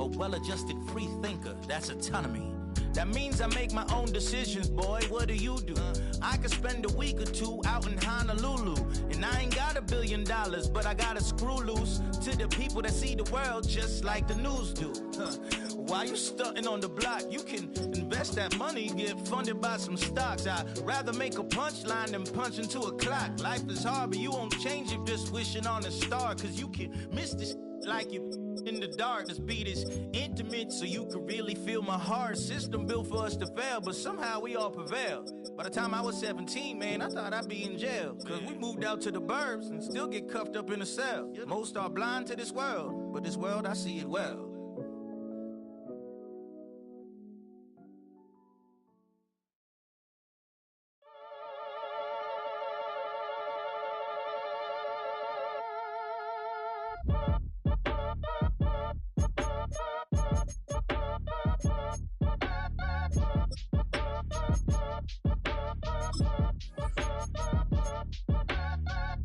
a well-adjusted free thinker. That's autonomy. That means I make my own decisions, boy. What do you do? I could spend a week or two out in Honolulu, and I ain't got $1 billion, but I got a screw loose to the people that see the world just like the news do. While you stunting on the block, you can invest that money, get funded by some stocks. I'd rather make a punchline than punch into a clock. Life is hard, but you won't change it just wishing on a star, cause you can miss this like you in the dark. This beat is intimate, so you can really feel my heart. System built for us to fail, but somehow we all prevail. By the time I was 17, man, I thought I'd be in jail, cause we moved out to the burbs and still get cuffed up in a cell. Most are blind to this world, but this world, I see it well.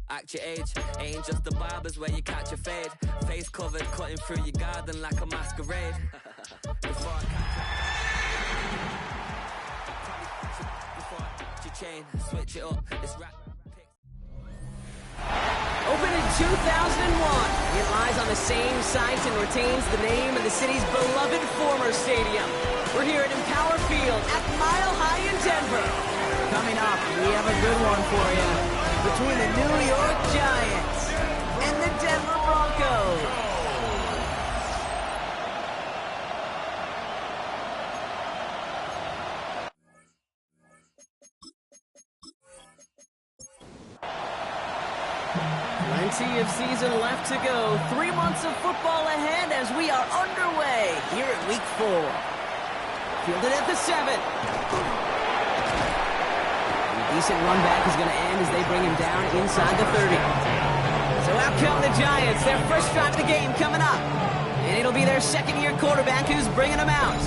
Act your age, ain't just the barbers where you catch a fade. Face covered, cutting through your garden like a masquerade. Before I catch your chain, switch it up, it's rap. Opened in 2001, it lies on the same site and retains the name of the city's beloved former stadium. We're here at Empower Field at Mile High in Denver. Coming up, we have a good one for you. Between the New York Giants and the Denver Broncos. Plenty of season left to go. 3 months of football ahead as we are underway here at Week 4. Fielded at the 7. Decent run back is going to end as they bring him down inside the 30. So out come the Giants, their first drive of the game coming up. And it'll be their second-year quarterback who's bringing them out.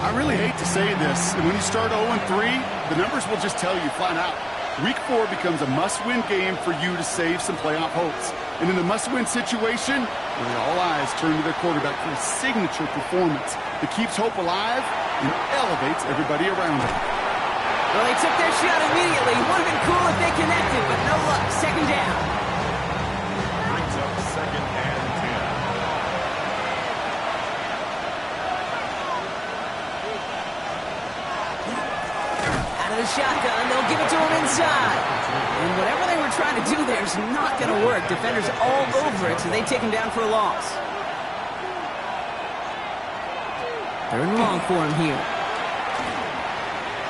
I really hate to say this, and when you start 0-3, the numbers will just tell you flat out. Week 4 becomes a must-win game for you to save some playoff hopes. And in a must-win situation, really all eyes turn to their quarterback for a signature performance that keeps hope alive and elevates everybody around him. Well, they took their shot immediately. Would have been cool if they connected, but no luck. Second down. Brings up second and 10. Out of the shotgun, they'll give it to him inside. And whatever they were trying to do there is not going to work. Defenders all over it, so they take him down for a loss. Third and long for him here.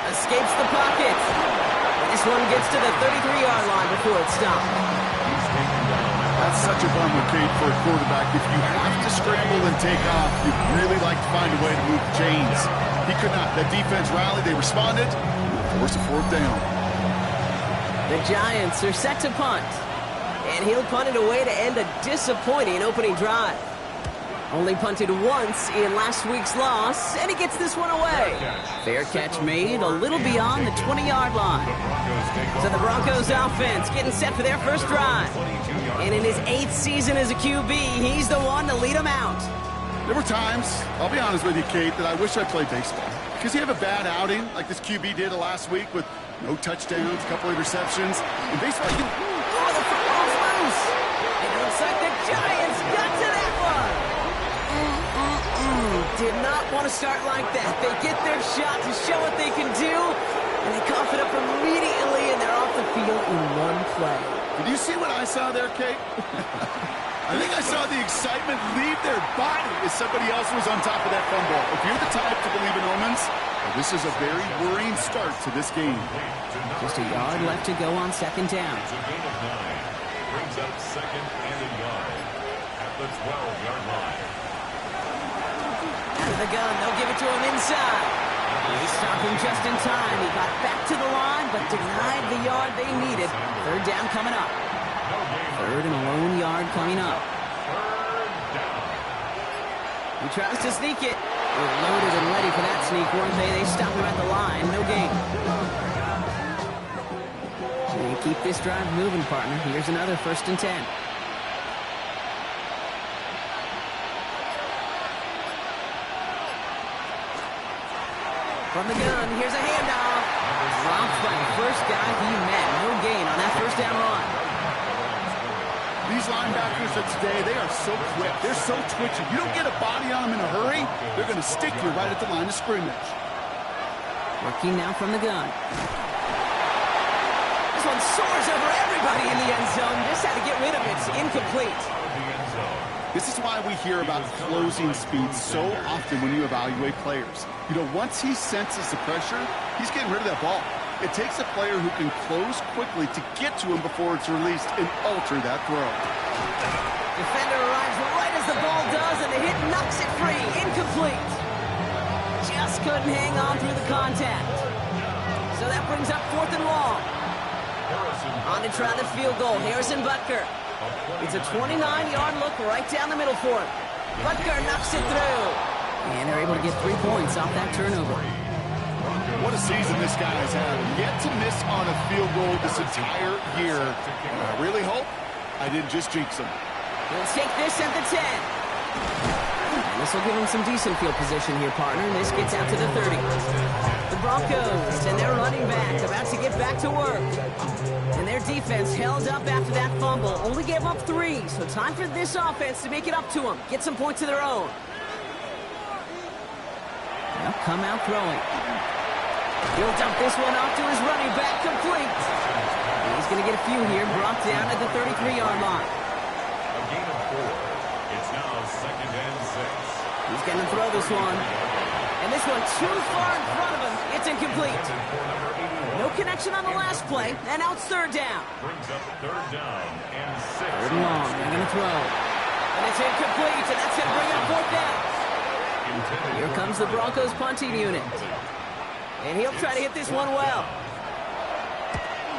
Escapes the pocket. This one gets to the 33-yard line before it's stopped. That's such a bummer, Kate, for a quarterback. If you have to scramble and take off, you'd really like to find a way to move the chains. He could not. That defense rallied. They responded. Force a fourth down. The Giants are set to punt. And he'll punt it away to end a disappointing opening drive. Only punted once in last week's loss, and he gets this one away. Fair catch made a little beyond the 20-yard line. So the Broncos offense getting set for their first drive. And in his 8th season as a QB, he's the one to lead them out. There were times, I'll be honest with you, Kate, that I wish I played baseball. Because you have a bad outing, like this QB did last week with no touchdowns, a couple of interceptions. In baseball, you... Oh, the football's loose! And it looks like the Giants got to that one! Did not want to start like that. They get their shot to show what they can do, and they cough it up immediately, and they're off the field in one play. Did you see what I saw there, Kate? I think I saw the excitement leave their body as somebody else was on top of that fumble. If you're the type to believe in omens, well, this is a very worrying start to this game. Just a yard left to go on second down. It's a gain of 9. Brings up second and a yard at the 12-yard line. Out of the gun, they'll give it to him inside. They stopped him just in time. He got back to the line, but denied the yard they needed. Third down coming up. Third and a lone yard coming up. He tries to sneak it. They're loaded and ready for that sneak, weren't they? They stop him at the line. No gain. They keep this drive moving, partner. Here's another 1st and 10. From the gun, here's a handoff. Dropped by the first guy he met. No gain on that first down run. These linebackers of today, they are so quick. They're so twitchy. You don't get a body on them in a hurry, they're going to stick you right at the line of scrimmage. Working now from the gun. This one soars over everybody in the end zone. Just had to get rid of it. It's incomplete. This is why we hear about closing speed so often when you evaluate players. You know, once he senses the pressure, he's getting rid of that ball. It takes a player who can close quickly to get to him before it's released and alter that throw. Defender arrives right as the ball does, and the hit knocks it free. Incomplete. Just couldn't hang on through the contact. So that brings up 4th and long. On to try the field goal. Harrison Butker. It's a 29-yard look right down the middle for him. Butker knocks it through. And they're able to get 3 points off that turnover. What a season this guy has had. Yet to miss on a field goal this entire year. And I really hope I didn't just jinx him. He'll take this at the 10. And this will give him some decent field position here, partner. This gets out to the 30. The Broncos and their running back about to get back to work. And their defense held up after that fumble. Only gave up 3. So time for this offense to make it up to them. Get some points of their own. They'll come out throwing. He'll dump this one off to his running back, complete. He's going to get a few here, brought down at the 33-yard line. A gain of 4. It's now 2nd and 6. He's going to throw this one. And this one too far in front of him. It's incomplete. No connection on the last play, and now it's 3rd down. Brings up 3rd down and 6. 3rd and long, they're going to throw. And it's incomplete, and that's going to bring up 4th down. Here comes the Broncos punting unit. And he'll try to hit this one well.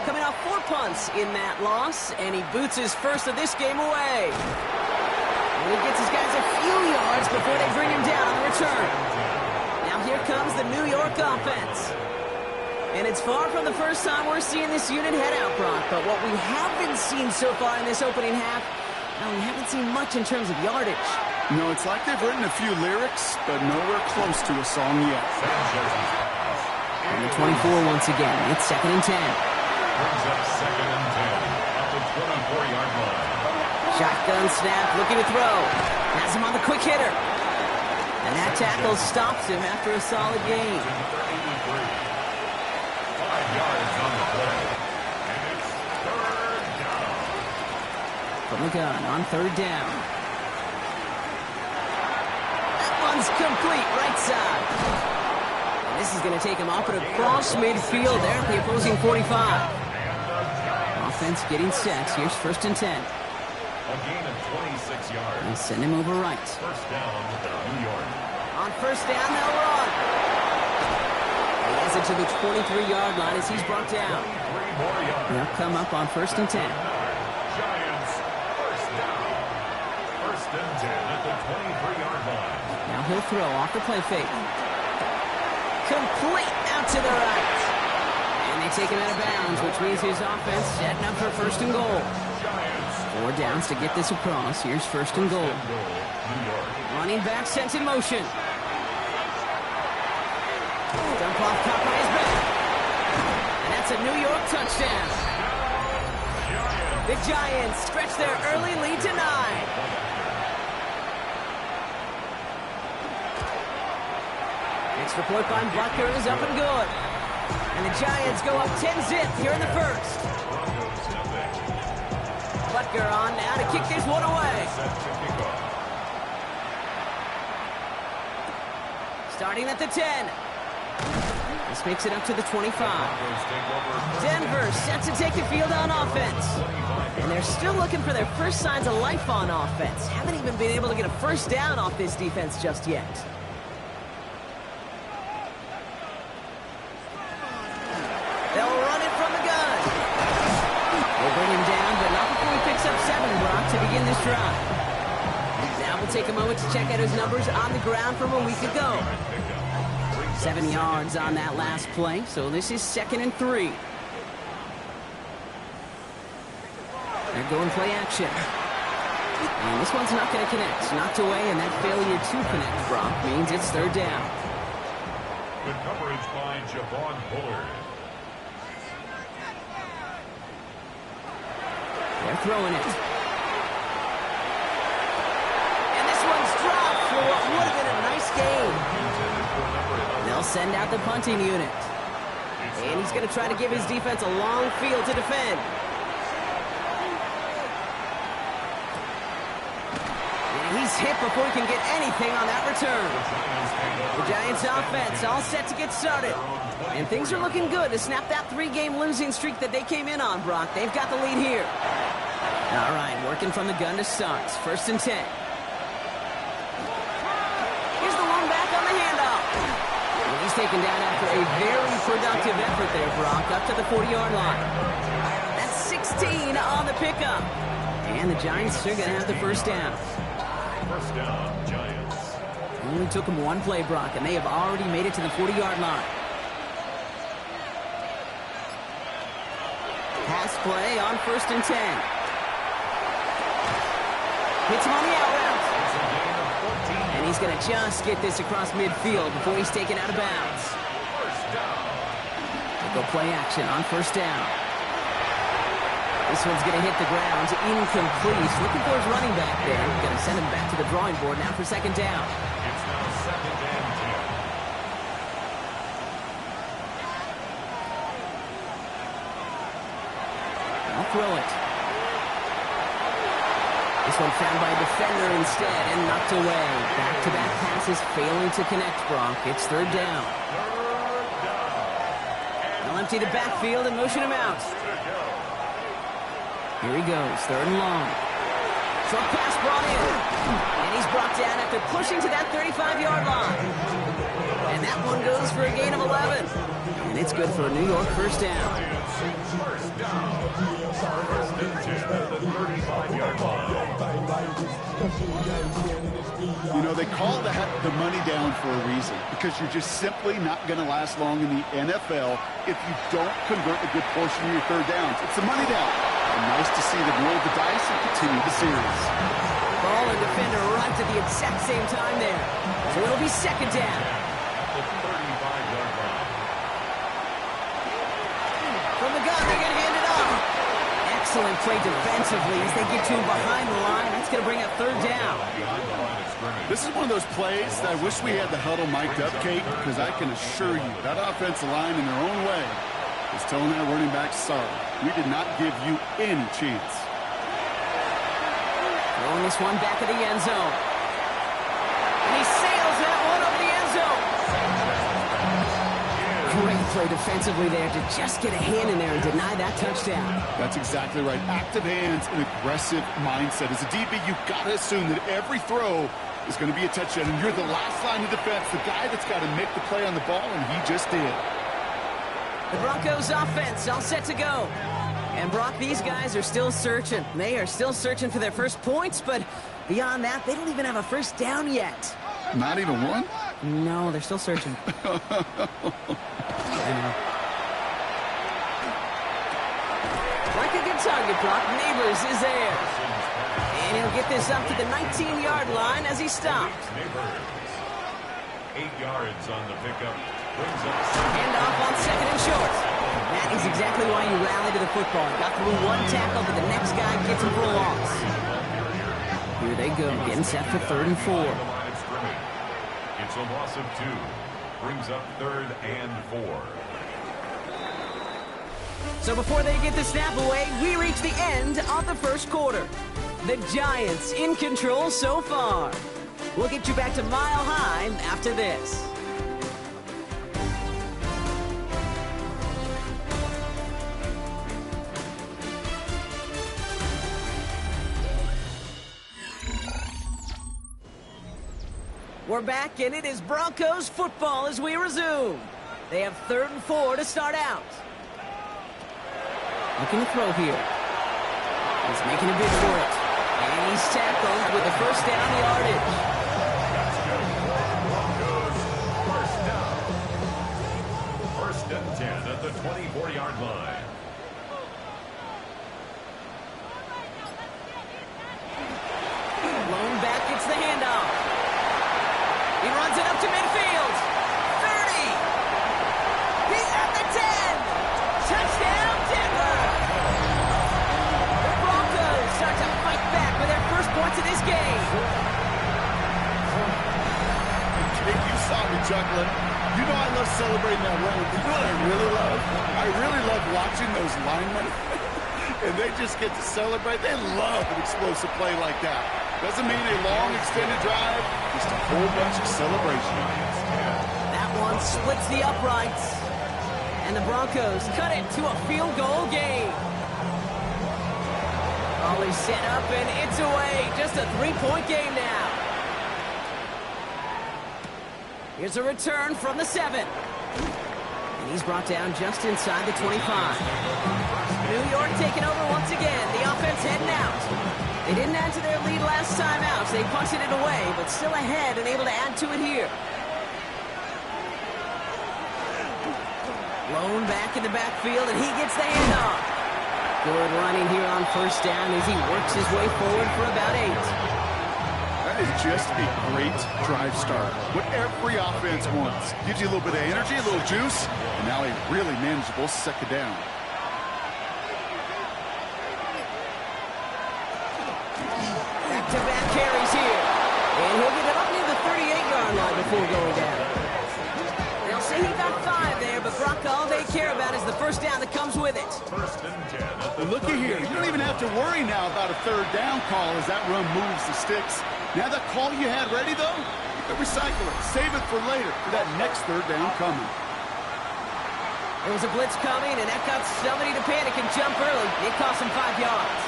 Coming off 4 punts in that loss, and he boots his first of this game away. And he gets his guys a few yards before they bring him down on the return. Now here comes the New York offense. And it's far from the first time we're seeing this unit head out, Brock. But what we haven't seen so far in this opening half, well, we haven't seen much in terms of yardage. No, it's like they've written a few lyrics, but nowhere close to a song yet. And the 24 once again. It's 2nd and 10. Brings up 2nd and 10 at the 24-yard line. Shotgun snap, looking to throw. Has him on the quick hitter. And that tackle stops him after a solid gain. 5 yards on the play. And it's 3rd down. From the gun on 3rd down. That one's complete, right side. And this is going to take him off and across midfield there at the opposing 45. Offense getting set. Here's 1st and 10. A gain of 26 yards. And send him over right. 1st down, New York. On 1st down, they'll run. He has it to the 23-yard line as he's brought down. 3 more yards. They'll come up on 1st and 10. Giants, 1st down. 1st and 10 at the 23-yard line. Now he'll throw off the play fake. Complete out to the right. And they take him out of bounds, which means his offense setting up for 1st and goal. 4 downs to get this across. Here's 1st and goal. Running back sent in motion. Dump off top by his back. And that's a New York touchdown. The Giants stretch their early lead to 9. Extra point by Butker is up and good. And the Giants go up 10-zip here in the 1st. Butker on now to kick this one away. Starting at the 10. This makes it up to the 25. Denver set to take the field on offense. And they're still looking for their first signs of life on offense. Haven't even been able to get a 1st down off this defense just yet. They'll run it from the gun. They'll bring him down, but not before he picks up 7, Brock, to begin this drive. Now we'll take a moment to check out his numbers on the ground from a week ago. 7 yards on that last play, so this is 2nd and 3. They're going play action. And this one's not going to connect. Knocked away, and that failure to connect, Brock, means it's 3rd down. Good coverage by Javon Bullard. They're throwing it. And this one's dropped for what would have been a nice game. They'll send out the punting unit. And he's going to try to give his defense a long field to defend. And he's hit before he can get anything on that return. The Giants offense all set to get started. And things are looking good to snap that 3-game losing streak that they came in on, Brock. They've got the lead here. All right, working from the gun to start. 1st and 10. Here's the one back on the handoff. And he's taken down after a very productive effort there, Brock, up to the 40-yard line. That's 16 on the pickup. And the Giants are going to have the first down. First down, Giants. Only took them one play, Brock, and they have already made it to the 40-yard line. Pass play on 1st and 10. Hits him on the out route. And he's going to just get this across midfield before he's taken out of bounds. They'll go play action on 1st down. This one's going to hit the ground. Incomplete. He's looking for his running back there. Going to send him back to the drawing board now for 2nd down. It's now 2nd and 10. I'll throw it. This one found by a defender instead and knocked away. Back-to-back passes failing to connect, Brock. It's 3rd down. They'll empty the backfield and motion him out. Here he goes, 3rd and long. Short pass brought in. And he's brought down after pushing to that 35-yard line. And that one goes for a gain of 11. And it's good for a New York first down. First down. 1st and 10 at the 35-yard line. You know, they call that the money down for a reason, because you're just simply not going to last long in the NFL if you don't convert a good portion of your 3rd downs. It's the money down. And nice to see them roll the dice and continue the series. Ball and defender arrived at the exact same time there. So it'll be 2nd down. The 35-yard line. From the gun, they get handed off. Excellent play defensively as they get to him behind the line. That's going to bring up 3rd down. This is one of those plays that I wish we had the huddle mic'd up, Kate, because I can assure you that offensive line in their own way is telling that running back, sorry, we did not give you any chance. Throwing this one back of the end zone. And he sails that one over the end zone. Great play defensively there to just get a hand in there and deny that touchdown. That's exactly right. Active hands and aggressive mindset. As a DB, you've got to assume that every throw is going to be a touchdown, and you're the last line of defense, the guy that's got to make the play on the ball, and he just did. The Broncos offense all set to go. And Brock, these guys are still searching. They are still searching for their first points, but beyond that, they don't even have a first down yet. Not even one? No, they're still searching. I know. Like a good target, Brock. Neighbors is there. And he'll get this up to the 19-yard line as he stopped. 8 yards on the pickup. Handoff on 2nd and short. That is exactly why you rally to the football. Got through one tackle, but the next guy gets him for a loss. Here they go, getting set for 3rd and 4. It's a loss of 2. Brings up 3rd and 4. So before they get the snap away, we reach the end of the first quarter. The Giants in control so far. We'll get you back to Mile High after this. We're back, and it is Broncos football as we resume. They have 3rd and 4 to start out. Looking to throw here. He's making a bid for it. And he's tackled with the first down yardage. First and 10 at the 24-yard line. Lone back gets the handoff. He runs it up to midfield. 30. game. If you saw me chuckling, you know I love celebrating that run. You know what I really love? I really love watching those linemen. And they just get to celebrate. They love an explosive play like that. Doesn't mean a long extended drive, just a whole bunch of celebration. That one splits the uprights. And the Broncos cut it to a field goal game. All is set up and it's away. Just a 3-point game now. Here's a return from the 7. And he's brought down just inside the 25. New York taking over once again. The offense heading out. They didn't add to their lead last time out. So they punted it away, but still ahead and able to add to it here. Lone back in the backfield, and he gets the handoff. Good running here on first down as he works his way forward for about 8. That is just a great drive start. What every offense wants. Gives you a little bit of energy, a little juice, and now a really manageable second down. Back-to-back carries here. And he'll get it up near the 38-yard line before going down. They'll say he got 5 there, but Brock, all they care about is the first down that comes with it. And looky here. You don't even have to worry now about a third down call as that run moves the sticks. Now that call you had ready, though, you can recycle it. Save it for later for that next third down coming. There was a blitz coming, and that got somebody to panic and jump early. It cost him 5 yards.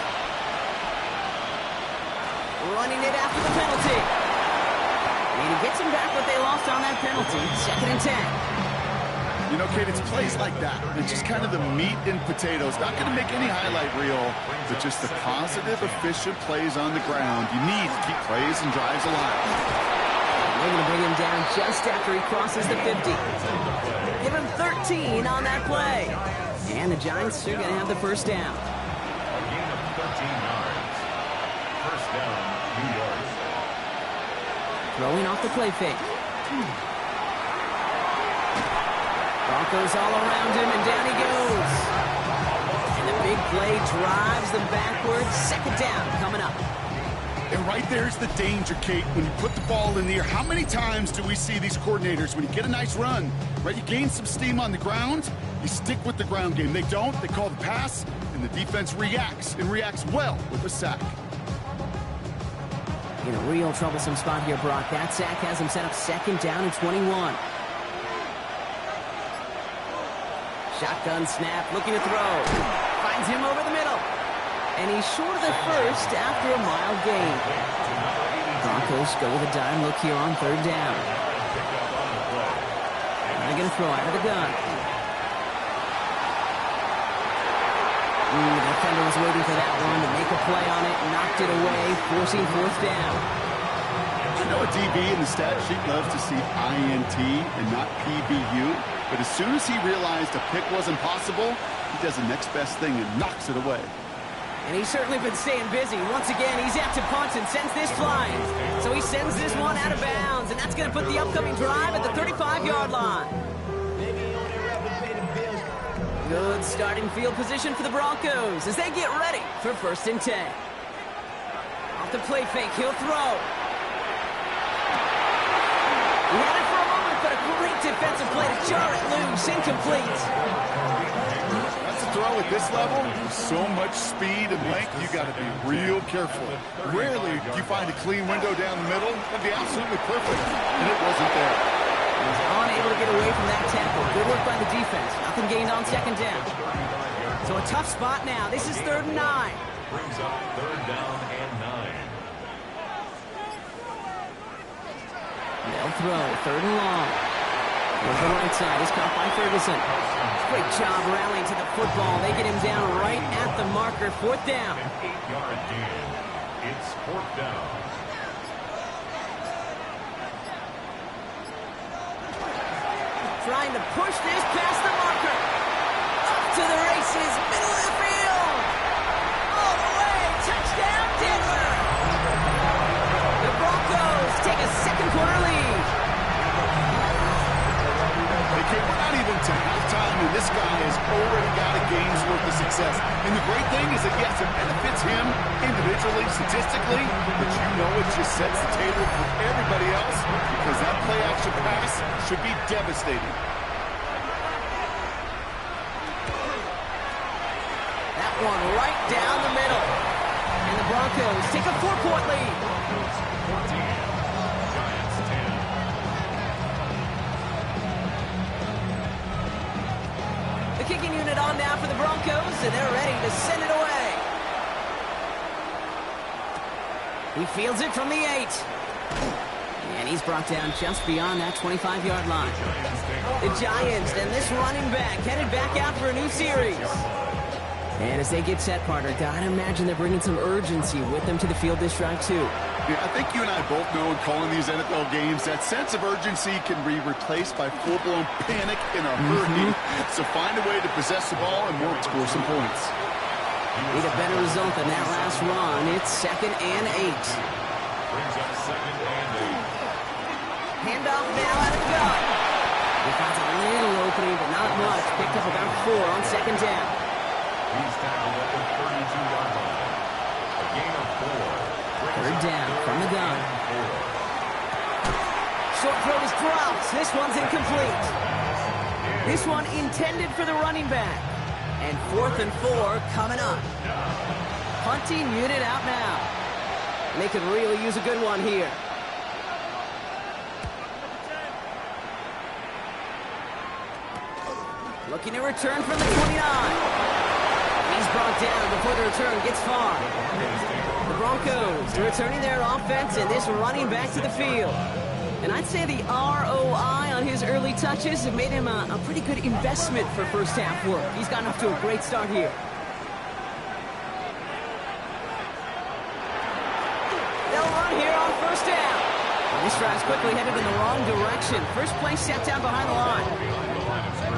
Running it after the penalty. And he gets him back what they lost on that penalty. 2nd and 10. You know, Kate, it's plays like that. It's just kind of the meat and potatoes. Not going to make any highlight reel, but just the positive, efficient plays on the ground. You need to keep plays and drives alive. They're going to bring him down just after he crosses the 50. Give him 13 on that play. And the Giants are going to have the first down. A gain of 13 yards. First down, New York. Throwing off the play fake. Broncos all around him, and down he goes. And the big play drives them backwards. Second down coming up. And right there's the danger, Kate, when you put the ball in the air. How many times do we see these coordinators, when you get a nice run, right, you gain some steam on the ground, you stick with the ground game. They don't, they call the pass, and the defense reacts, and reacts well with a sack. In a real troublesome spot here, Brock. That sack has him set up second down and 21. Shotgun snap, looking to throw. Finds him over the middle. And he's short of the first after a mild gain. Broncos go with a dime look here on third down. They're going to throw out of the gun. The defender was waiting for that one to make a play on it. Knocked it away, forcing fourth down. I know a DB in the stat sheet loves to see INT and not PBU, but as soon as he realized a pick wasn't possible, he does the next best thing and knocks it away. And he's certainly been staying busy. Once again, he's out to punt and sends this flying. So he sends this one out of bounds, and that's going to put the upcoming drive at the 35-yard line. Good starting field position for the Broncos as they get ready for 1st and 10. Off the play fake, he'll throw. He had it for a moment, but a great defensive play to jar it loose, incomplete. That's a throw at this level. With so much speed and length, you got to be real careful. Rarely do you find a clean window down the middle. It'd be absolutely perfect, and it wasn't there. He was unable to get away from that tackle. Good work by the defense. Nothing gained on second down. So a tough spot now. This is 3rd and 9. Brings up 3rd down and 9. They'll throw, 3rd and long. Goes the right side, is caught by Ferguson. Great job rallying to the football. They get him down right at the marker, 4th down. An 8-yard gain. It's 4th down. Trying to push this past the marker. Up to the races, middle of the field. All the way, touchdown Denver. The Broncos take a second-quarter lead. We're not even to halftime, and this guy has already got a game's worth of success. And the great thing is that, yes, it benefits him individually, statistically, but you know it just sets the table for everybody else because that play-action pass should be devastating. That one right down the middle. And the Broncos take a 4-point lead. 14, Giants 10. The kicking unit on now for the Broncos, and they're ready to send it away. He fields it from the 8. And he's brought down just beyond that 25-yard line. The Giants and this running back headed back out for a new series. And as they get set, partner, gotta imagine they're bringing some urgency with them to the field this drive, too. Yeah, I think you and I both know in calling these NFL games, that sense of urgency can be replaced by full-blown panic in a hurry. So find a way to possess the ball and work to score some points. Need a better result than that last run. It's 2nd and 8. Brings up 2nd and 8. Handoff now out of the gun. He finds a little opening, but not much. Picked up about 4 on 2nd down. He's tackled at the 32-yard line. A gain of 4. 3rd down from the gun. Short throw is dropped. This one's incomplete. This one intended for the running back. And 4th and 4 coming up. Punting unit out now. And they could really use a good one here. Looking to return from the 29. He's brought down before the return gets far. The Broncos returning their offense and this running back to the field. And I'd say the ROI on his early touches have made him a pretty good investment for first half work. He's gotten off to a great start here. They'll run here on 1st down. And this drive's quickly headed in the wrong direction. First play set down behind the line.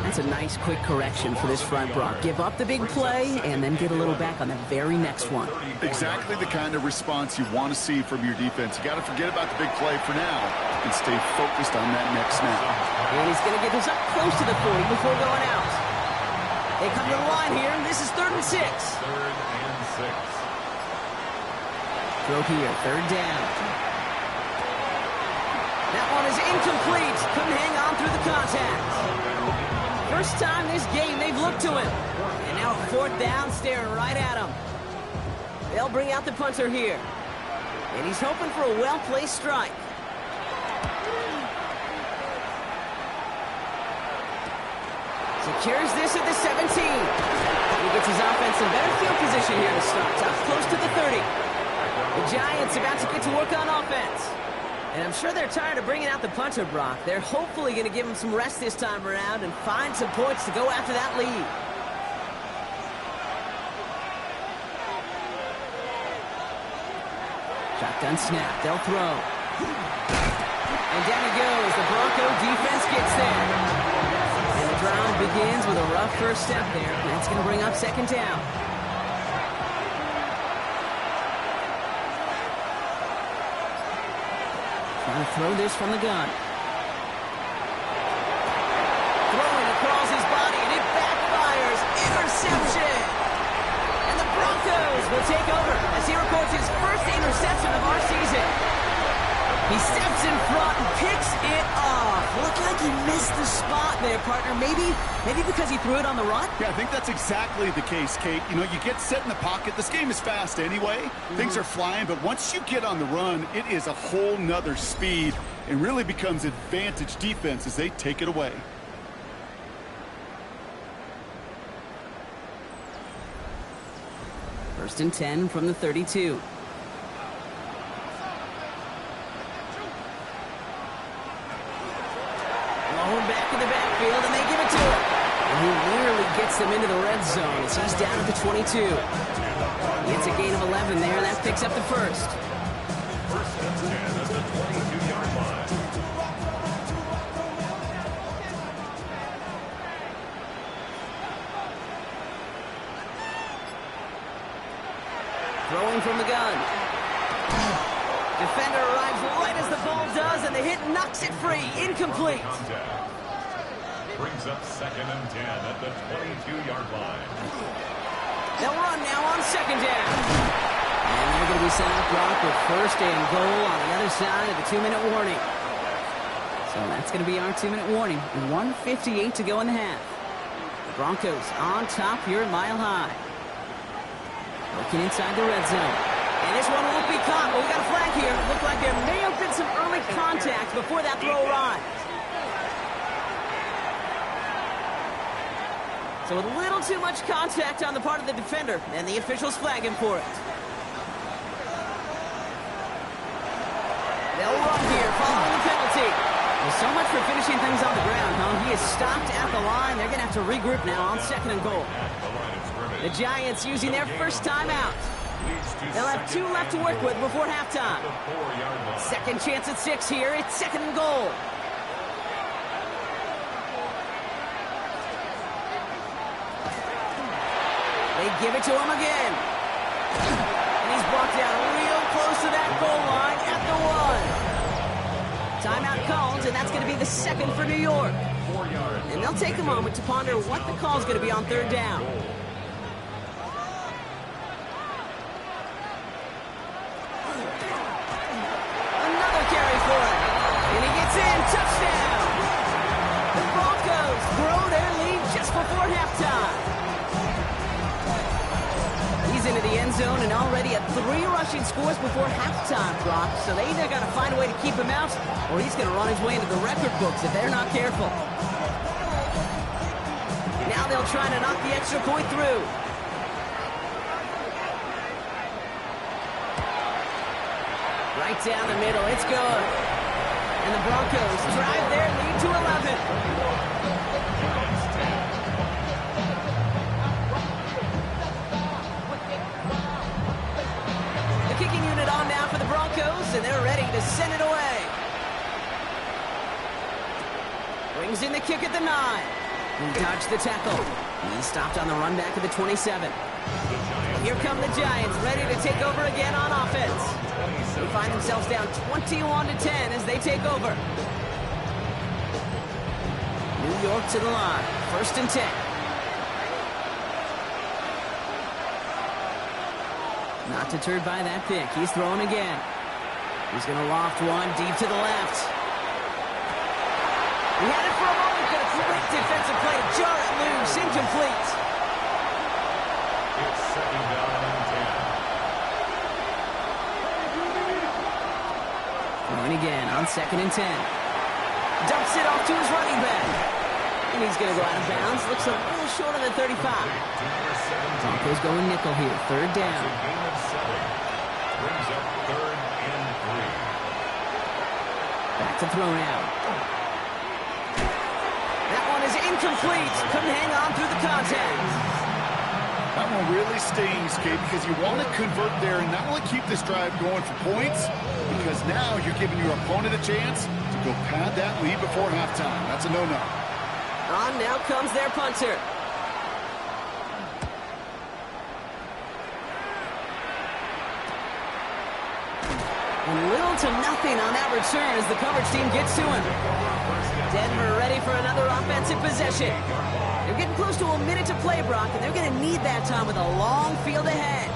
That's a nice, quick correction for this front, Brock. Give up the big play and then get a little back on the very next one. Exactly the kind of response you want to see from your defense. You got to forget about the big play for now and stay focused on that next snap. And he's going to get this up close to the 40 before going out. They come to the line here, and this is 3rd and 6. 3rd and 6. Throw here, 3rd down. That one is incomplete. Couldn't hang on through the contact. First time this game they've looked to him. And now 4th down, staring right at him. They'll bring out the punter here. And he's hoping for a well-placed strike. Secures this at the 17. He gets his offense in better field position here to start. Up close to the 30. The Giants about to get to work on offense. And I'm sure they're tired of bringing out the punter, Brock. They're hopefully going to give him some rest this time around and find some points to go after that lead. Shotgun snap. They'll throw. And down it goes. The Bronco defense gets there. And the drive begins with a rough first step there. That's going to bring up 2nd down. Trying to throw this from the gun. Throwing across his body, and it backfires. Interception! And the Broncos will take over as he records his first interception of our season. He steps in front and picks it off. Looked like he missed the spot there, partner. Maybe because he threw it on the run? Yeah, I think that's exactly the case, Kate. You know, you get set in the pocket. This game is fast anyway. Things are flying, but once you get on the run, it is a whole nother speed and really becomes advantage defense as they take it away. First and 10 from the 32. Back in the backfield, and they give it to him. And he nearly gets them into the red zone as he's down at the 22. He gets a gain of 11 there, and that picks up the first. 1st and 10 at the 22-yard line. Throwing from the gun. Defender arrives right as the ball does, and the hit knocks it free. Incomplete. Brings up 2nd and 10 at the 22-yard line. They'll run now on second down. And they're going to be sent up block with first and goal on the other side of the 2-minute warning. So that's going to be our 2-minute warning. 1:58 to go in the half. The Broncos on top here at Mile High. Looking inside the red zone. And this one won't be caught. But we got a flag here. Looked like there may have been some early contact before that throw arrived. So a little too much contact on the part of the defender, and the officials flag him for it. They'll run here following the penalty. Well, so much for finishing things on the ground, huh? He is stopped at the line. They're going to have to regroup now on second and goal. The Giants using their first timeout. They'll have 2 left to work with before halftime. Second chance at 6 here. It's second and goal. They give it to him again. And he's brought down real close to that goal line at the 1. Timeout called, and that's going to be the second for New York. And they'll take a moment to ponder what the call is going to be on third down. Another carry for it. And he gets in. Touchdown. The Broncos throw their lead just before halftime. He's into the end zone and already at 3 rushing scores before halftime, Brock. So they either got to find a way to keep him out, or he's going to run his way into the record books if they're not careful. Now they'll try to knock the extra point through. Right down the middle, it's good. And the Broncos drive their lead to 11. Kicking unit on now for the Broncos, and they're ready to send it away. Brings in the kick at the 9. He dodged the tackle. He stopped on the run back at the 27. Here come the Giants, ready to take over again on offense. They find themselves down 21-10 as they take over. New York to the line, 1st and 10. Not deterred by that pick. He's throwing again. He's going to loft one deep to the left. He had it for a moment, but a great defensive play to jar it loose. Incomplete. It's second down and 10. Throwing again on 2nd and 10. Dumps it off to his running back. And he's going to go out of bounds. Looks a little short of the 35. Broncos going nickel here. 3rd down. Brings up 3rd and 3. Back to throw now. That one is incomplete. Couldn't hang on through the contact. That one really stings, Kate, because you want to convert there and not only keep this drive going for points, because now you're giving your opponent a chance to go pad that lead before halftime. That's a no-no. On now comes their punter. And little to nothing on that return as the coverage team gets to him. Denver ready for another offensive possession. They're getting close to a minute to play, Brock, and they're going to need that time with a long field ahead.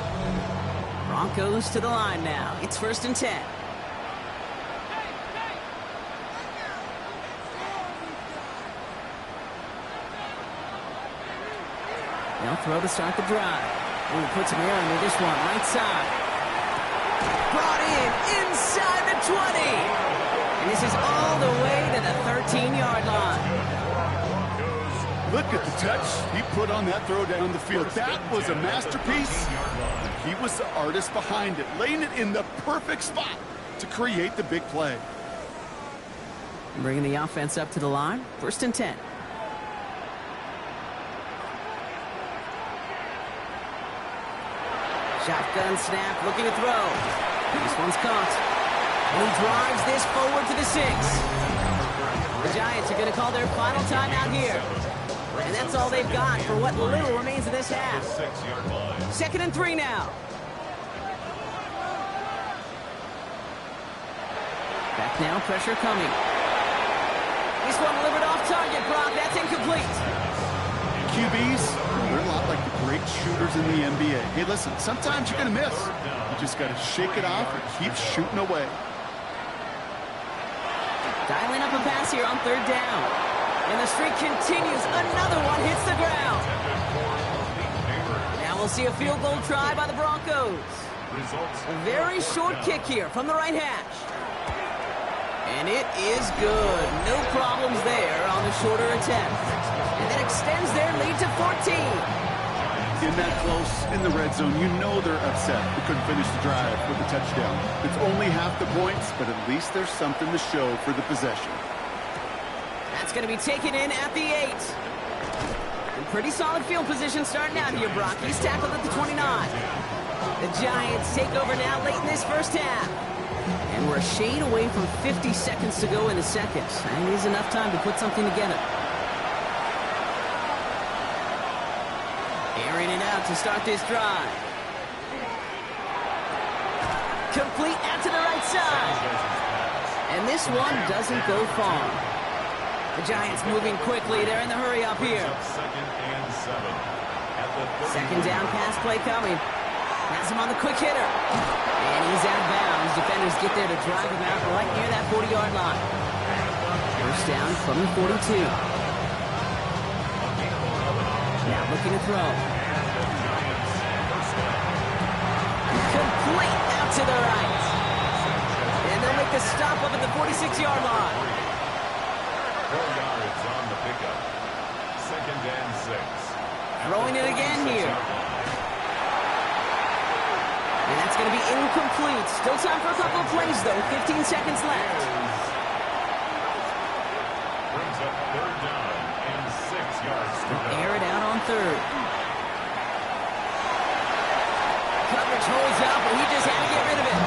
Broncos to the line now. It's 1st and 10. They'll throw to start the drive. Ooh, puts him here under this one, right side. Brought in inside the 20. And this is all the way to the 13-yard line. Look at the touch he put on that throw down the field. That was a masterpiece. He was the artist behind it, laying it in the perfect spot to create the big play. Bringing the offense up to the line. 1st and 10. Shotgun snap, looking to throw. This one's caught. And he drives this forward to the 6. The Giants are going to call their final timeout here. And that's all they've got for what little remains of this half. 2nd and 3 now. Back now, pressure coming. This one delivered off target, Brock. That's incomplete. QBs, they're a lot like the great shooters in the NBA. Hey, listen, sometimes you're going to miss. You just got to shake it off and keep shooting away. Dialing up a pass here on third down. And the streak continues. Another one hits the ground. Now we'll see a field goal try by the Broncos. A very short kick here from the right hash. And it is good. No problems there on the shorter attempt. And that extends their lead to 14. In that close, in the red zone, you know they're upset. They couldn't finish the drive with a touchdown. It's only half the points, but at least there's something to show for the possession. That's going to be taken in at the 8. And pretty solid field position starting out here, Brock. He's tackled at the 29. The Giants take over now late in this first half. And we're a shade away from 50 seconds to go in the second. That is enough time to put something together. Airing it out to start this drive. Complete out to the right side. And this one doesn't go far. The Giants moving quickly. They're in the hurry up here. Second down pass play coming. Has him on the quick hitter. And he's out of bounds. Defenders get there to drive him out right near that 40-yard line. First down from the 42. Now looking to throw. Complete out to the right. And they'll make the stop up at the 46-yard line. 4 yards on the pickup. Second and 6. Throwing it again here. And that's going to be incomplete. Still time for a couple of plays, though. 15 seconds left. Brings up third down and 6 yards to go. Air it out on third. Coverage holds up, and he just had to get rid of it.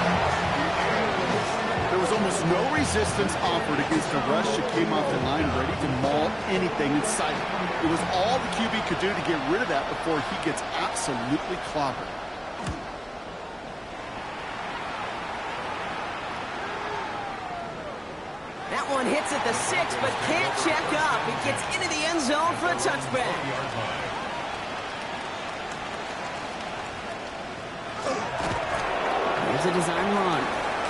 There was almost no resistance offered against a rush that came off the line ready to maul anything in sight. It was all the QB could do to get rid of that before he gets absolutely clobbered. That one hits at the 6, but can't check up. It gets into the end zone for a touchback. Here's a design run.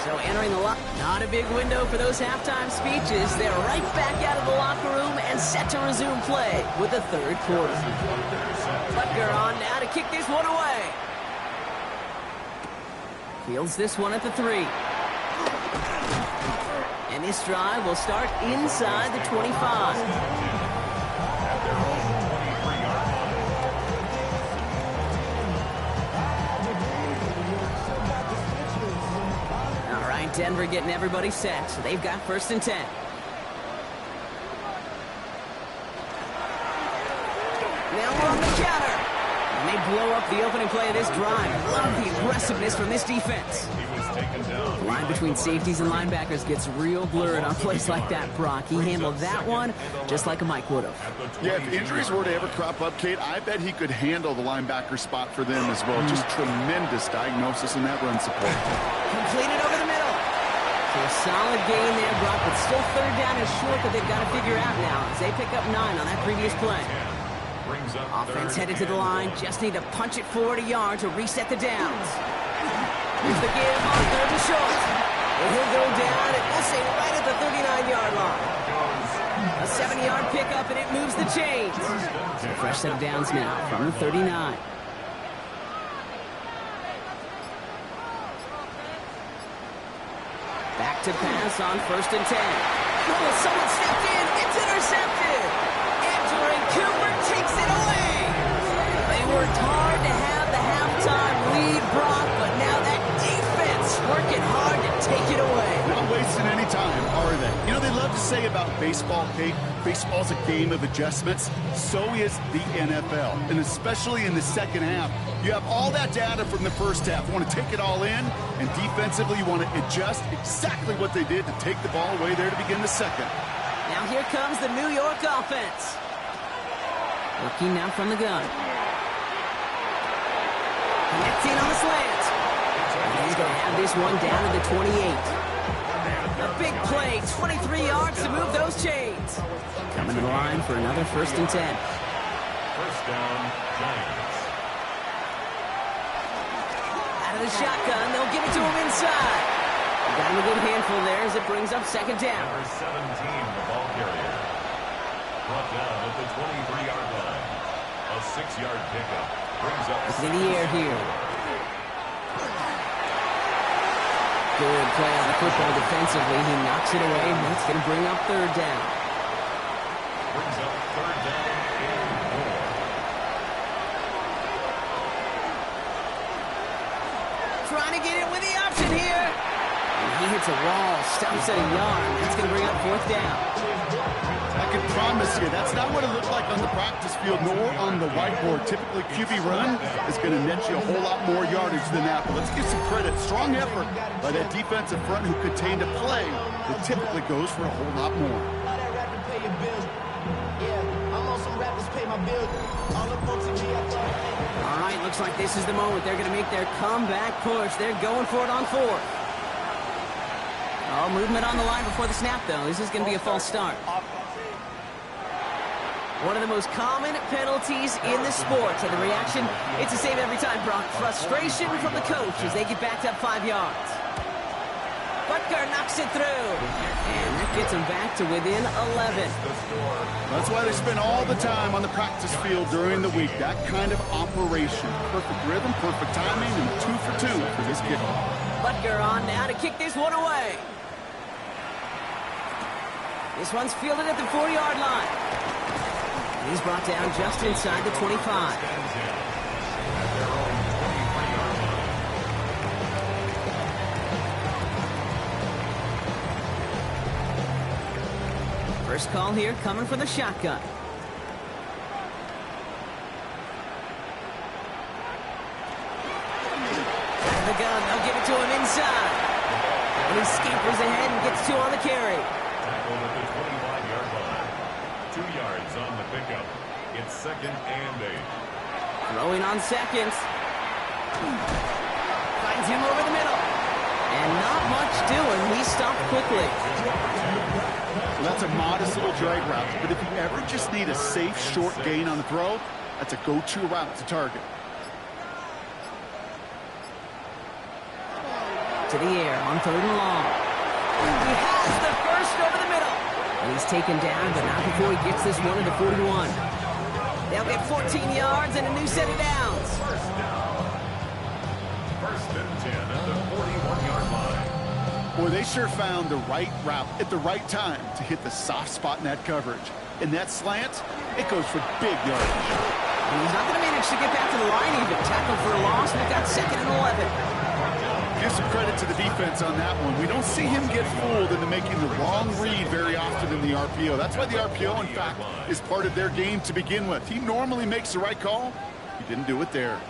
So entering the lock, not a big window for those halftime speeches. They're right back out of the locker room and set to resume play with the third quarter. Butker on now to kick this one away. Fields this one at the 3. And this drive will start inside the 25. Denver getting everybody set. So they've got first and 10. Now we're on the counter. And they blow up the opening play of this drive. Love the aggressiveness from this defense. The line between safeties and linebackers gets real blurred on plays like that, Brock. He handled that one just like a Mike would have. Yeah, if injuries were to ever crop up, Kate, I bet he could handle the linebacker spot for them as well. Just tremendous diagnosis in that run support. Completed over the middle. So a solid gain there, Brock, but still third down is short that they've got to figure out now as they pick up 9 on that previous play. Offense headed to the line. Just need to punch it forward a yard to reset the downs. Here's the give on third and short. And he'll go down, and we'll say right at the 39-yard line. A 7-yard pickup, and it moves the chains. So a fresh set of downs now from the 39. Back to pass on first and 10. Oh, someone stepped in. It's intercepted. Andrew Cooper takes it away. They worked hard to have the halftime lead, Brock, but now that defense working hard to take it away. Not wasting any time, are they? You know, they love to say about baseball, Kate, baseball's a game of adjustments. So is the NFL, and especially in the second half. You have all that data from the first half. You want to take it all in, and defensively you want to adjust exactly what they did to take the ball away there to begin the second. Now here comes the New York offense. Looking now from the gun. Connecting on the slant. And he's going to have this one down to the 28. A big play, 23 yards to move those chains. Coming to the line for another first and 10. First down, Giants. Out of the shotgun, they'll give it to him inside. Got him a good handful there as it brings up second down. Number 17, the ball carrier. Brought down at the 23-yard line. A 6-yard pickup. Brings up in the air here. Good play on the football defensively. He knocks it away, and that's going to bring up third down. Brings up third down and 4. Trying to get it with the option here. And he hits a wall, stops at a yard. That's going to bring up fourth down. I can promise you, that's not what it looked like on the practice field, nor on the whiteboard. Typically, QB run is going to net you a whole lot more yardage than that. But let's give some credit. Strong effort by that defensive front who contained a play that typically goes for a whole lot more. All right, looks like this is the moment. They're going to make their comeback push. They're going for it on fourth. Oh, movement on the line before the snap, though. This is going to be a false start. One of the most common penalties in the sport. And the reaction, it's the same every time, Brock. Frustration from the coach as they get backed up 5 yards. Butker knocks it through. And that gets them back to within 11. That's why they spend all the time on the practice field during the week. That kind of operation. Perfect rhythm, perfect timing, and 2 for 2 for this kickoff. Butker on now to kick this one away. This one's fielded at the 4-yard line. He's brought down just inside the 25. First call here coming from the shotgun. Out of the gun, they'll give it to him inside. And he scampers ahead and gets 2 on the carry. Tackled at the 25-yard line. 2 yards on the pickup. It's 2nd and 8. Throwing on seconds. Finds him over the middle. And not much doing. He stopped quickly. So that's a modest little drag route. But if you ever just need a safe, short gain on the throw, that's a go-to route to target. To the air on 3rd and long. He has the first over the middle. And he's taken down, but not before he gets this one into 41. They'll get 14 yards and a new set of downs. First down. 1st and 10 at the 41-yard line. Boy, they sure found the right route at the right time to hit the soft spot in that coverage. And that slant, it goes for big yardage. And he's not going to manage to get back to the line even. Tackled for a loss, and we've got 2nd and 11. Give some credit to the defense on that one. We don't see him get fooled into making the wrong read very often in the RPO. That's why the RPO, in fact, is part of their game to begin with. He normally makes the right call. He didn't do it there.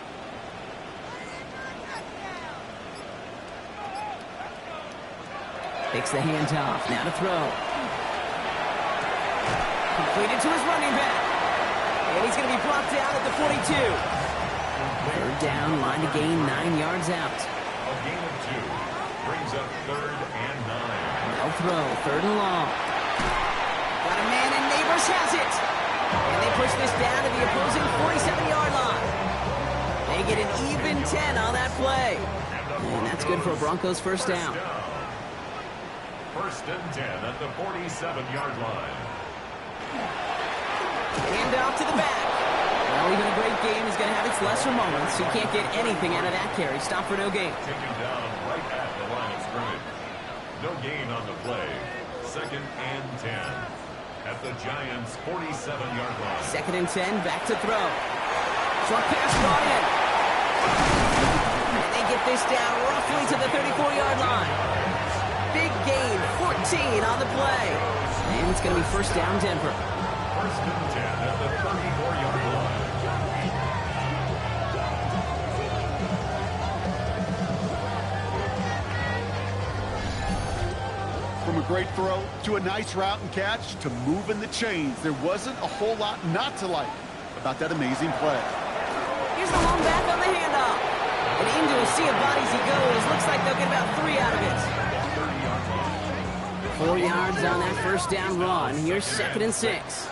Takes the handoff. Now to throw. Completed to his running back. And he's going to be brought down at the 42. 3rd down, line to gain 9 yards out. A gain of 2 brings up 3rd and 9. No throw, 3rd and long. Got a man, and Neighbors has it. And they push this down to the opposing 47-yard line. They get an even 10 on that play. And that's good for a Broncos first down. 1st and 10 at the 47-yard line. Hand off to the back. Well, even a great game is going to have its lesser moments. You can't get anything out of that carry. Stop for no gain. Taken down right at the line of scrimmage. No gain on the play. 2nd and 10 at the Giants' 47-yard line. 2nd and 10, back to throw. Short pass brought in. And they get this down roughly to the 34-yard line. Big gain, 14 on the play. And it's going to be first down, Denver. 1st and 10 at the 34-yard line. From a great throw to a nice route and catch to moving the chains, there wasn't a whole lot not to like about that amazing play. Here's the long back on the handoff. And into a sea of bodies he goes. Looks like they'll get about 3 out of it. 4 yards on that first down run. Here's 2nd and 6.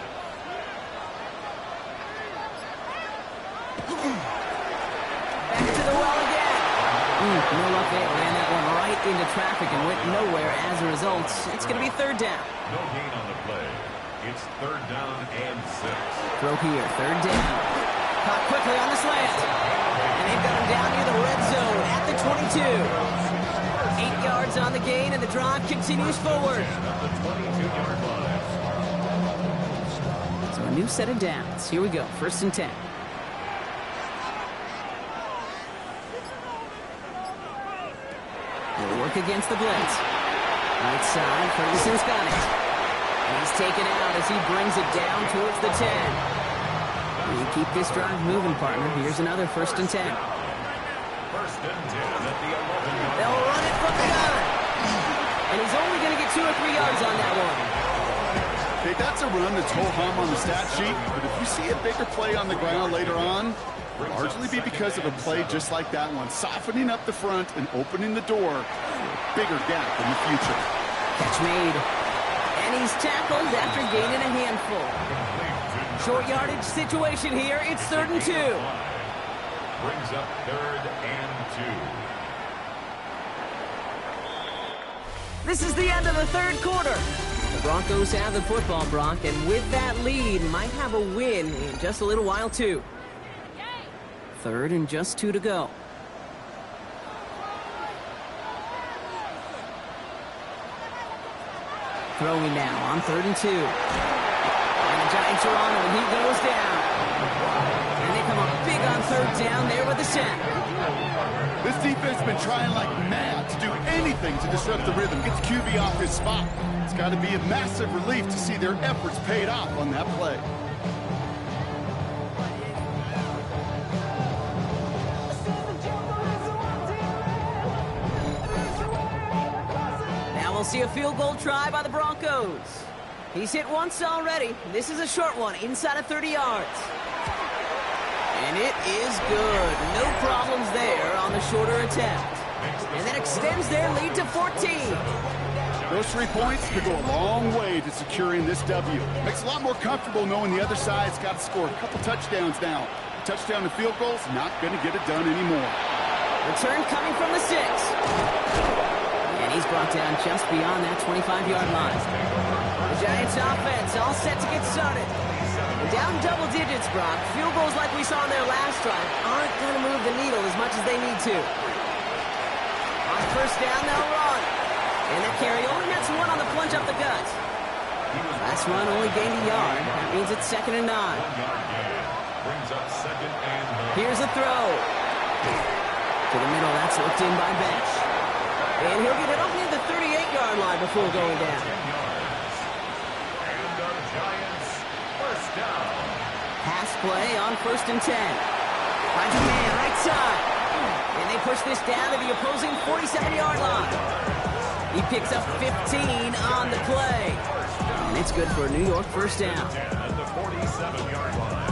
Back to the well again. No luck there. Ran that one right into traffic and went nowhere as a result. It's going to be third down. No gain on the play. It's third down and 6. Throw here, third down. Caught quickly on the slant. And they've got him down near the red zone at the 22. 8 yards on the gain, and the drive continues forward. So a new set of downs. Here we go, 1st and 10. They'll work against the blitz. Right side, Ferguson's got it. And he's taken out as he brings it down towards the 10. You keep this drive moving, partner. Here's another 1st and 10. 1st and 10 at the 11-yard. They'll run it from the gun. And he's only going to get 2 or 3 yards on that one. Hey, that's a run that's ho-hum on the stat sheet, but if you see a bigger play on the ground later on, largely be because of a play just like that one, softening up the front and opening the door for a bigger gap in the future. Catch made. And he's tackled after gaining a handful. Short yardage situation here. It's 3rd and 2. Brings up 3rd and 2. This is the end of the 3rd quarter. The Broncos have the football, Brock, and with that lead, might have a win in just a little while, too. 3rd and just 2 to go. Throwing now on 3rd and 2. And the Giants are on him, and he goes down. And they come up big on 3rd down there with the sack. This defense has been trying like mad to do anything to disrupt the rhythm, get the QB off his spot. It's got to be a massive relief to see their efforts paid off on that play. Now we'll see a field goal try by the Broncos. He's hit once already. This is a short one, inside of 30 yards. And it is good. No problems there on the shorter attempt. And that extends their lead to 14. Those 3 points could go a long way to securing this W. Makes it a lot more comfortable knowing the other side's got to score a couple touchdowns now. Touchdown and field goals, not going to get it done anymore. Return coming from the 6. And he's brought down just beyond that 25-yard line. The Giants offense all set to get started. Down double digits, Brock. Field goals like we saw in their last drive aren't going to move the needle as much as they need to. On 1st down, they'll run. And that carry only nets 1 on the plunge up the gut. Last run only gained a yard. That means it's 2nd and 9. 1 yard gain. Brings up 2nd and 9. Here's a throw. To the middle, that's looked in by Bench. And he'll get it up near the 38-yard line before going down. Pass play on 1st and 10. Finds a man right side. And they push this down to the opposing 47-yard line. He picks up 15 on the play. And it's good for a New York 1st down. At the 47-yard line.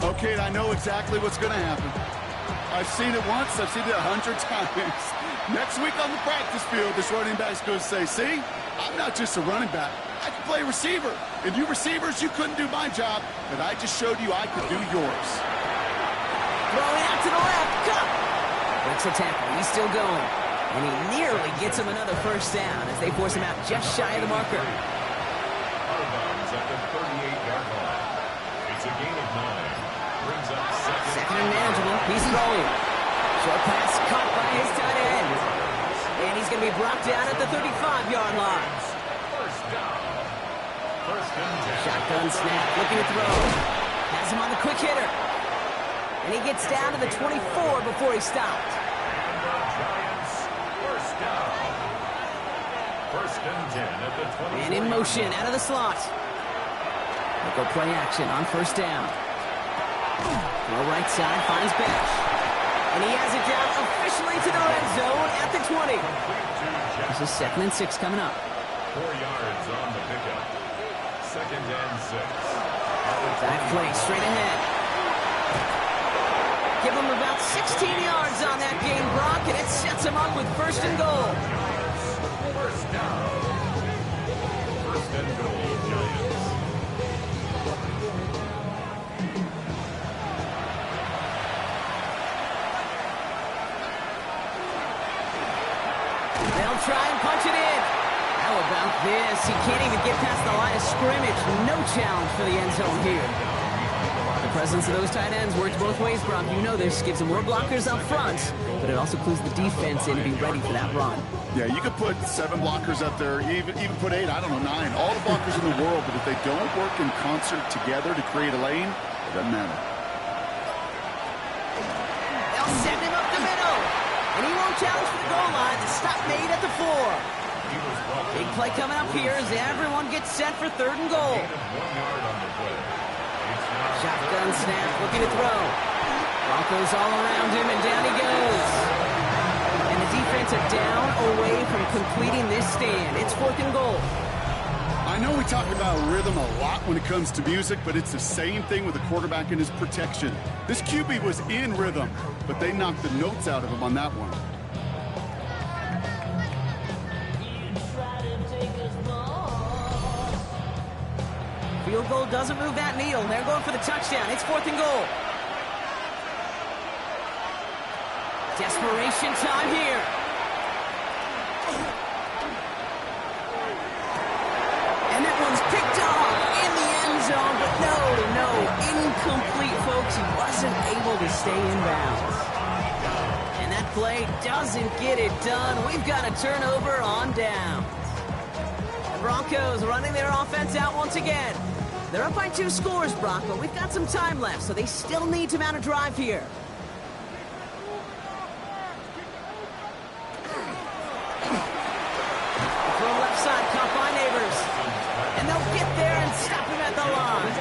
Okay, I know exactly what's going to happen. I've seen it once. I've seen it 100 times. Next week on the practice field, this running back's going to say, see, I'm not just a running back. I can play receiver. And you receivers, you couldn't do my job, but I just showed you I could do yours. Throwing out to the left. Cut. Breaks a tackle. He's still going. And he nearly gets him another 1st down as they force him out just shy of the marker. Out of bounds at the 38-yard line. It's a gain of 9. Brings up 2nd and manageable. He's throwing. Short pass caught by his tight end. And he's going to be brought down at the 35-yard line. 1st down. 1st and 10. Shotgun snap, looking to throw. Has him on the quick hitter. And he gets down to the 24 before he stopped. And the Giants, 1st down. 1st and 10 at the 20. And in motion, out of the slot. They'll go play action on 1st down. Throw right side, finds Bench. And he has it down officially to the red zone at the 20. This is 2nd and 6 coming up. 4 yards on the pickup. 2nd and 6. Back play, straight ahead. Give him about 16 yards on that game, Brock, and it sets him up with 1st and goal. 1st down. 1st and goal, Giants. They'll try and punch it in. How about this? He can't even get past the line of scrimmage. No challenge for the end zone here. The presence of those tight ends works both ways, Brock. You know this. Gives them more blockers up front, but it also clues the defense in to be ready for that run. Yeah, you could put 7 blockers up there, even put 8, I don't know, 9. All the blockers in the world, but if they don't work in concert together to create a lane, it doesn't matter. They'll send him up the middle, and he won't challenge for the goal line. The stop made at the 4. Big play coming up here as everyone gets set for 3rd and goal. Shotgun snap, looking to throw. Broncos all around him, and down he goes. And the defense are down away from completing this stand. It's 4th and goal. I know we talk about rhythm a lot when it comes to music, but it's the same thing with the quarterback and his protection. This QB was in rhythm, but they knocked the notes out of him on that one. Field goal doesn't move that needle. They're going for the touchdown. It's 4th and goal. Desperation time here. And that one's picked off in the end zone, but no, incomplete, folks. He wasn't able to stay in bounds. And that play doesn't get it done. We've got a turnover on downs. The Broncos running their offense out once again. They're up by 2 scores, Brock, but we've got some time left, so they still need to mount a drive here. Throw left side, caught by Neighbors. And they'll get there and stop him at the line.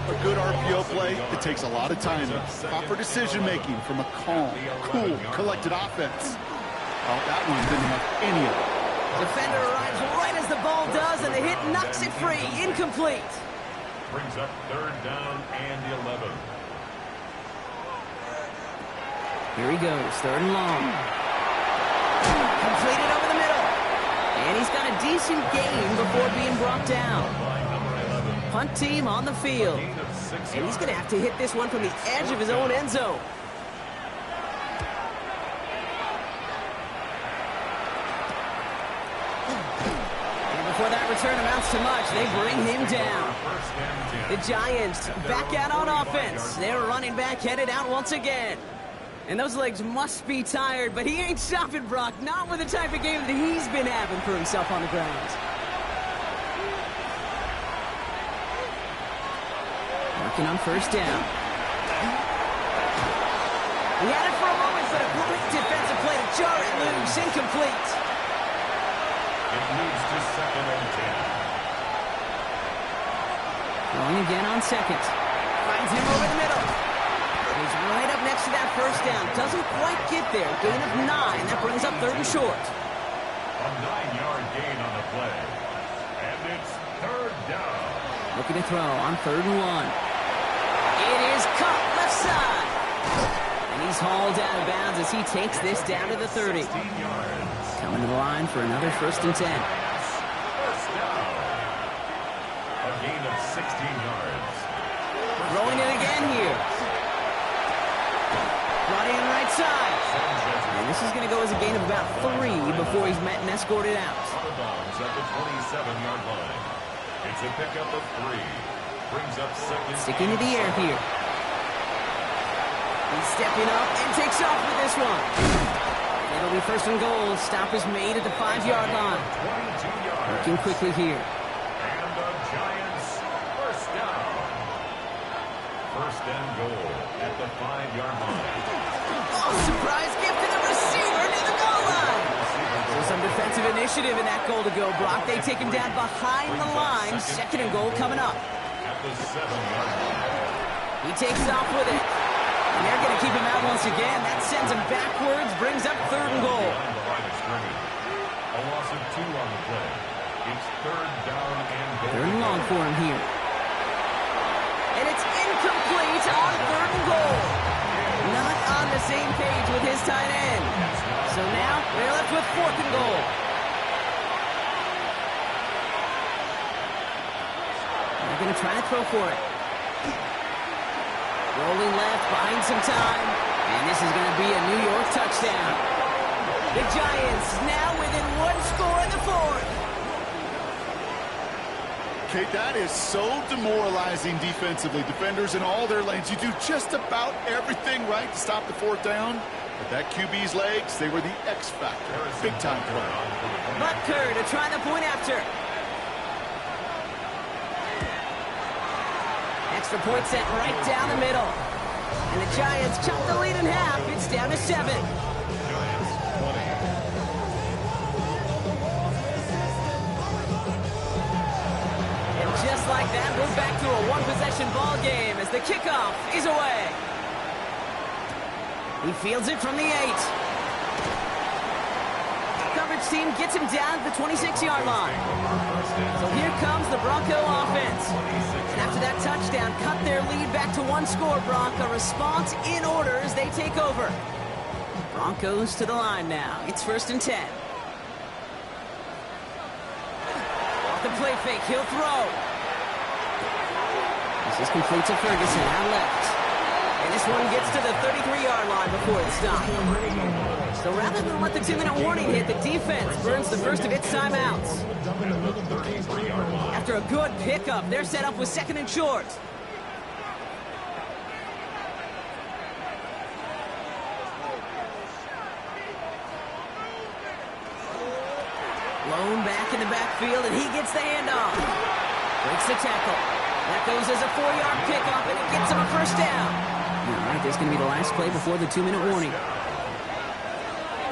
A good RPO play, it takes a lot of timing. Proper decision-making from a calm, cool, collected offense. Oh, that one didn't have any of it. Defender arrives right as the ball does, and the hit knocks it free. Incomplete. Brings up 3rd down and 11. Here he goes, 3rd and long. Completed over the middle. And he's got a decent gain before being brought down. Punt team on the field. And he's going to have to hit this one from the edge of his own end zone. Before that return amounts to much, they bring him down. The Giants back out on offense. They're running back headed out once again. And those legs must be tired, but he ain't stopping, Brock. Not with the type of game that he's been having for himself on the ground. Working on 1st down. He had it for a moment, but a great defensive play to jar it loose. Incomplete. It moves to 2nd and 10. Throwing again on 2nd. Finds him over the middle. He's right up next to that 1st down. Doesn't quite get there. Gain of 9. That brings up 3rd and short. A 9-yard gain on the play. And it's 3rd down. Looking to throw on 3rd and 1. It is caught left side. And he's hauled out of bounds as he takes this down to the 30. 16 yards. Coming to the line for another 1st and 10. 1st down. A gain of 16 yards. Throwing it again here. Brought in right side. And this is going to go as a gain of about 3 before he's met and escorted out. Out of bounds at the 27-yard line. It's a pickup of 3. Brings up 2nd. Sticking to the air here. He's stepping up and takes off with this one. It'll be 1st and goal. Stop is made at the 5-yard line. 22 yards. Working quickly here. And the Giants 1st down. 1st and goal at the 5-yard line. Oh, surprise gift to the receiver near the goal line. So some defensive initiative in that goal to go, Brock. They take him down behind the line. 2nd and goal coming up. At the 7-yard line. He takes off with it. And they're going to keep him out once again. That sends him backwards, brings up 3rd and goal. Behind the line of scrimmage. A loss of 2 on the play. It's 3rd down and goal. 3rd and long for him here. And it's incomplete on 3rd and goal. Not on the same page with his tight end. So now they're left with 4th and goal. They're going to try to throw for it. Rolling left, buying some time. And this is going to be a New York touchdown. The Giants now within one score in the fourth. Kate, that is so demoralizing defensively. Defenders in all their lanes. You do just about everything right to stop the fourth down. But that QB's legs, they were the X factor. Big time play. Butker to try the point after. Extra point set right down the middle. And the Giants chop the lead in half. It's down to 7. Giants 20. And just like that, we're back to a one-possession ball game as the kickoff is away. He fields it from the 8. Coverage team gets him down to the 26-yard line. So here comes the Bronco offense. And after that touchdown, cut their lead back to 1 score, Brock. A response in order as they take over. Broncos to the line now. It's 1st and 10. Off the play fake, he'll throw. This is complete to Ferguson, out left. And this one gets to the 33-yard line before it's stopped. So rather than let the 2-minute warning hit, the defense burns the first of its timeouts. After a good pickup, they're set up with 2nd and short. Blown back in the backfield, and he gets the handoff. Breaks the tackle. That goes as a 4-yard pickup, and it gets him a 1st down. All right, this is going to be the last play before the 2-minute warning.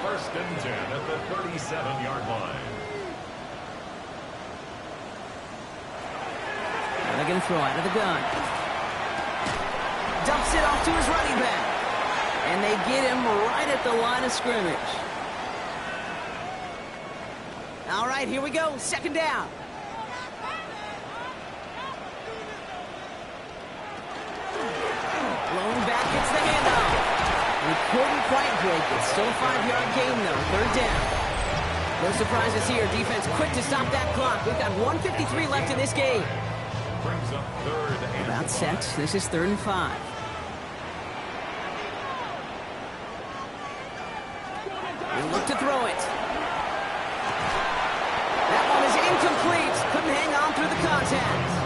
1st and 10 at the 37-yard line. Now they're going to throw out of the gun. Dumps it off to his running back. And they get him right at the line of scrimmage. All right, here we go. 2nd down. Blown back, gets the handoff. He couldn't quite break it. Still a 5-yard gain, though. 3rd down. No surprises here. Defense quick to stop that clock. We've got 1:53 left in this game. Brings up 3rd and About set. This is 3rd and 5. He'll look to throw it. That one is incomplete. Couldn't hang on through the contact.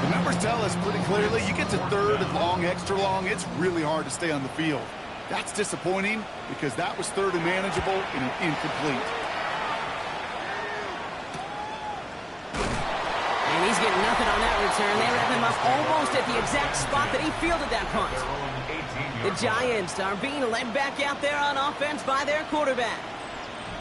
The numbers tell us pretty clearly, you get to 3rd and long, extra long, it's really hard to stay on the field. That's disappointing because that was 3rd and manageable and an incomplete. And he's getting nothing on that return. They wrap him up almost at the exact spot that he fielded that punt. The Giants are being led back out there on offense by their quarterback.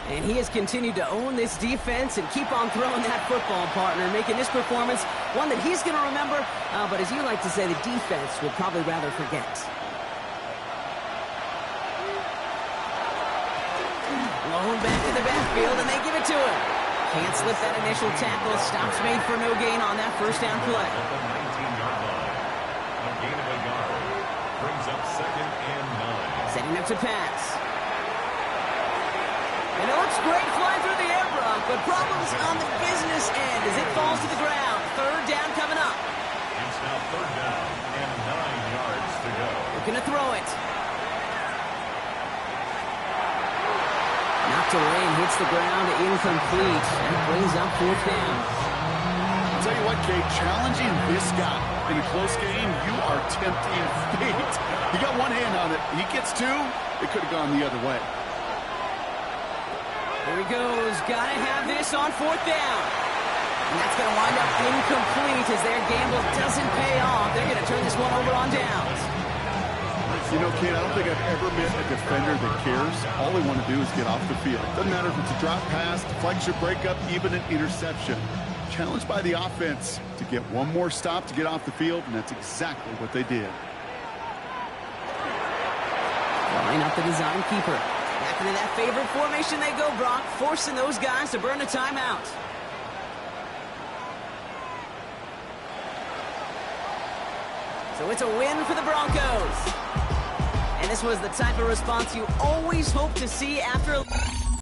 And he has continued to own this defense and keep on throwing that football, partner, making this performance one that he's going to remember, but as you like to say, the defense would probably rather forget. Blown back to the backfield, and they give it to him. Can't slip that initial tackle. Stops made for no gain on that 1st down play. at the 19-yard line. A gain of a yard. Brings up 2nd and 9. Setting up to pass. And it looks great flying through the air, Brock, but problems on the business end as it falls to the ground. 3rd down coming up. It's now 3rd down and 9 yards to go. Looking to throw it. Knocked away and hits the ground, incomplete. That brings up 4th down. I'll tell you what, Kate, challenging this guy in a close game, you are tempting fate. He got one hand on it. He gets 2, it could have gone the other way. Here he goes. Gotta have this on 4th down. And that's going to wind up incomplete as their gamble doesn't pay off. They're going to turn this one over on downs. You know, Kate, I don't think I've ever met a defender that cares. All they want to do is get off the field. Doesn't matter if it's a drop pass, deflection, breakup, even an interception. Challenged by the offense to get one more stop to get off the field, and that's exactly what they did. Line up the design keeper. Back into that favorite formation they go, Brock, forcing those guys to burn a timeout. So it's a win for the Broncos. And this was the type of response you always hope to see after a